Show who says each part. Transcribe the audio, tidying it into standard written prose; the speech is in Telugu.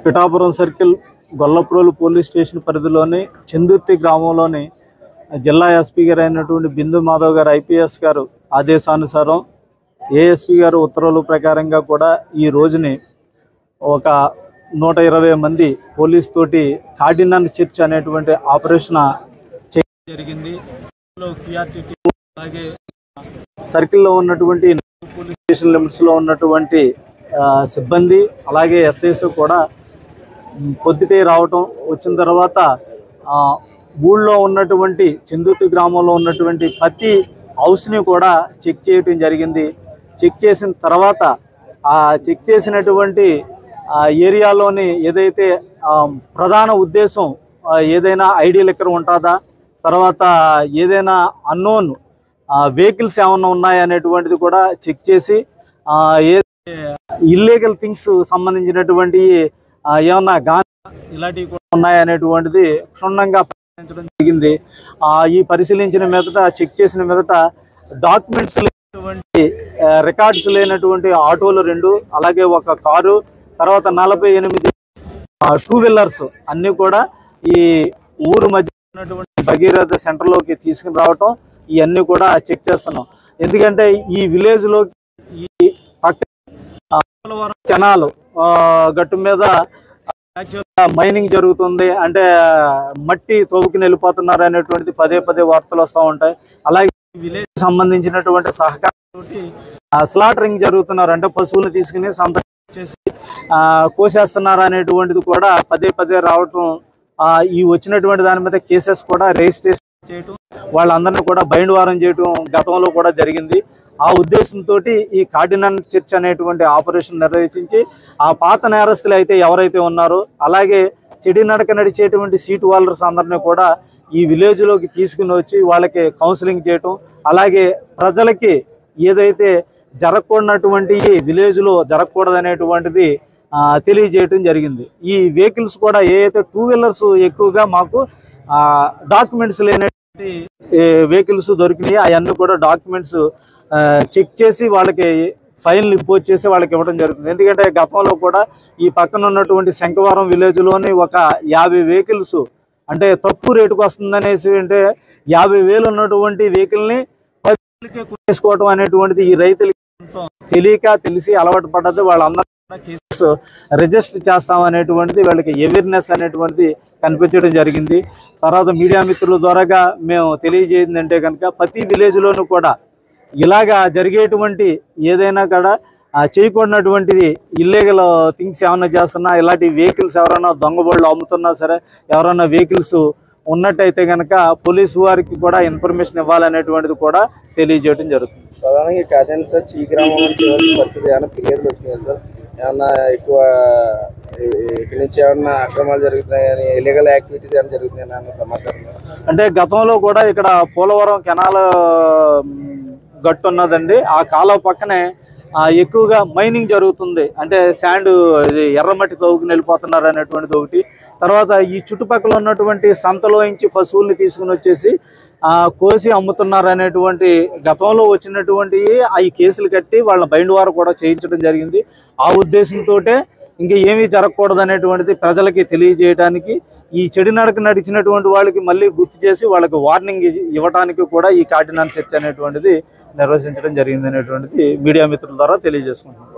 Speaker 1: Pithapuram circle Gollaprolu police station పరిధిలోని చందుర్తి గ్రామంలోని జిల్లా ఎస్పీ గారు అయినటువంటి బిందు మాధవ్ గారు ఐపీఎస్ గారు ఆదేశానుసారం ఏఎస్పీ గారు ఉత్తర్వుల ప్రకారంగా కూడా ఈ రోజుని ఒక 120 మంది పోలీస్ తోటి కార్డినల్ చర్చ్ అనేటువంటి ఆపరేషన్ చేయడం జరిగింది. అలాగే సర్కిల్లో ఉన్నటువంటి పోలీస్ స్టేషన్ లిమిట్స్లో ఉన్నటువంటి సిబ్బంది అలాగే ఎస్ఐస్ కూడా పొద్దుటే రావటం, వచ్చిన తర్వాత ఊళ్ళో ఉన్నటువంటి చందుర్తి గ్రామంలో ఉన్నటువంటి ప్రతి హౌస్ని కూడా చెక్ చేయటం జరిగింది. చెక్ చేసిన తర్వాత చెక్ చేసినటువంటి ఏరియాలోని ఏదైతే ప్రధాన ఉద్దేశం ఏదైనా ఐడి లిక్కర్ ఉంటుందా, తర్వాత ఏదైనా అన్నోన్ వెహికల్స్ ఏమన్నా ఉన్నాయనేటువంటిది కూడా చెక్ చేసి ఇల్లీగల్ థింగ్స్ సంబంధించినటువంటి ఏమన్నా ఇలాంటివి కూడా ఉన్నాయనేటువంటిది క్షుణ్ణంగా పరిశీలించడం జరిగింది. ఈ పరిశీలించిన మీదట చెక్ చేసిన మీదట డాక్యుమెంట్స్ లేనటువంటి రికార్డ్స్ లేనటువంటి ఆటోలు 2, అలాగే ఒక కారు, తర్వాత 48 2 వీలర్స్ అన్నీ కూడా ఈ ఊరు మధ్య ఉన్నటువంటి భగీరథ సెంటర్లోకి తీసుకుని రావటం ఇవన్నీ కూడా చెక్ చేస్తున్నాం. ఎందుకంటే ఈ విలేజ్లోకి ఈ పక్క కెనాల్ గట్టు మీద యాక్చువల్గా మైనింగ్ జరుగుతుంది, అంటే మట్టి తవ్వుకుని వెళ్ళిపోతున్నారు అనేటువంటిది పదే వార్తలు వస్తూ ఉంటాయి. అలాగే విలేజ్ సంబంధించినటువంటి సహకారంతో స్లాటరింగ్ జరుగుతున్నారు, అంటే పశువులు తీసుకుని సంతకం చేసి కోసేస్తున్నారు అనేటువంటిది కూడా పదే రావటం, ఈ వచ్చినటువంటి దాని మీద కేసెస్ కూడా రిజిస్ట్రేషన్ చేయటం, వాళ్ళందరినీ కూడా బైండ్ వారం చేయటం గతంలో కూడా జరిగింది. ఆ ఉద్దేశంతో ఈ కార్డినల్ చర్చ్ అనేటువంటి ఆపరేషన్ నిర్వహించి ఆ పాత నేరస్తులు అయితే ఎవరైతే ఉన్నారో, అలాగే చెడి నడక నడిచేటువంటి సీట్ హోల్డర్స్ అందరినీ కూడా ఈ విలేజ్లోకి తీసుకుని వచ్చి వాళ్ళకి కౌన్సిలింగ్ చేయటం, అలాగే ప్రజలకి ఏదైతే జరగకూడనటువంటి విలేజ్లో జరగకూడదనేటువంటిది తెలియజేయటం జరిగింది. ఈ వెహికల్స్ కూడా ఏదైతే 2 వీలర్స్ ఎక్కువగా మాకు డాక్యుమెంట్స్ లేనటువంటి వెహికల్స్ దొరికినాయి, అవన్నీ కూడా డాక్యుమెంట్స్ చెక్ చేసి వాళ్ళకి ఫైన్లు ఇంపోజ్ చేసి వాళ్ళకి ఇవ్వడం జరుగుతుంది. ఎందుకంటే గతంలో కూడా ఈ పక్కన ఉన్నటువంటి శంఖవరం విలేజ్లోని ఒక 50 వెహికల్స్ అంటే తక్కువ రేటుకు వస్తుందనేసి, అంటే 50,000 ఉన్నటువంటి వెహికల్ని 10,000కే కొనేసుకోవడం అనేటువంటిది ఈ రైతులకి తెలిసి అలవాటు పడ్డది. వాళ్ళందరూ కేసెస్ రిజిస్టర్ చేస్తామనేటువంటిది వాళ్ళకి అవేర్నెస్ అనేటువంటిది కనిపించడం జరిగింది. తర్వాత మీడియా మిత్రుల ద్వారాగా మేము తెలియజేయిందంటే కనుక ప్రతి విలేజ్లోనూ కూడా ఇలాగా జరిగేటువంటి ఏదైనా కూడా చేయకూడనటువంటిది ఇల్లీగల్ థింగ్స్ ఏమైనా చేస్తున్నా, ఇలాంటి వెహికల్స్ ఎవరైనా దొంగబళ్ళు అమ్ముతున్నా సరే, ఎవరైనా వెహికల్స్ ఉన్నట్టయితే కనుక పోలీసు వారికి కూడా ఇన్ఫర్మేషన్ ఇవ్వాలనేటువంటిది కూడా తెలియజేయడం జరుగుతుంది.
Speaker 2: ప్రధానంగా కార్డినల్ చర్చ్ ఈ గ్రామంలో చేయవలసిన పరిస్థితి ఏమైనా ఫిర్యాదులు వచ్చినాయి సార్? ఏమన్నా ఎక్కువ ఇక్కడి నుంచి ఏమన్నా అక్రమాలు జరుగుతున్నాయని, ఇల్లీగల్ యాక్టివిటీస్ ఏమైనా జరుగుతున్నాయని అన్న సమాచారం? అంటే
Speaker 1: గతంలో కూడా ఇక్కడ పోలవరం కెనాల్ గట్టు ఉన్నదండి, ఆ కాలువ పక్కనే ఎక్కువగా మైనింగ్ జరుగుతుంది, అంటే శాండ్ ఇది ఎర్రమట్టి తవ్వుకుని వెళ్ళిపోతున్నారు అనేటువంటిది ఒకటి. తర్వాత ఈ చుట్టుపక్కల ఉన్నటువంటి సంతలోంచి పశువుల్ని తీసుకుని వచ్చేసి కోసి అమ్ముతున్నారు అనేటువంటి గతంలో వచ్చినటువంటి ఈ కేసులు కట్టి వాళ్ళని బైండ్ వారు కూడా చేయించడం జరిగింది. ఆ ఉద్దేశంతో ఇంకా ఏమీ జరగకూడదు అనేటువంటిది ప్రజలకి తెలియజేయడానికి, ఈ చెడు నడక నడిచినటువంటి వాళ్ళకి మళ్ళీ గుర్తు చేసి వాళ్ళకి వార్నింగ్ ఇవ్వడానికి కూడా ఈ కార్డినల్ చర్చ్ అనేటువంటిది నిర్వహించడం జరిగింది అనేటువంటిది మీడియా మిత్రుల ద్వారా తెలియజేసుకుంటున్నాం.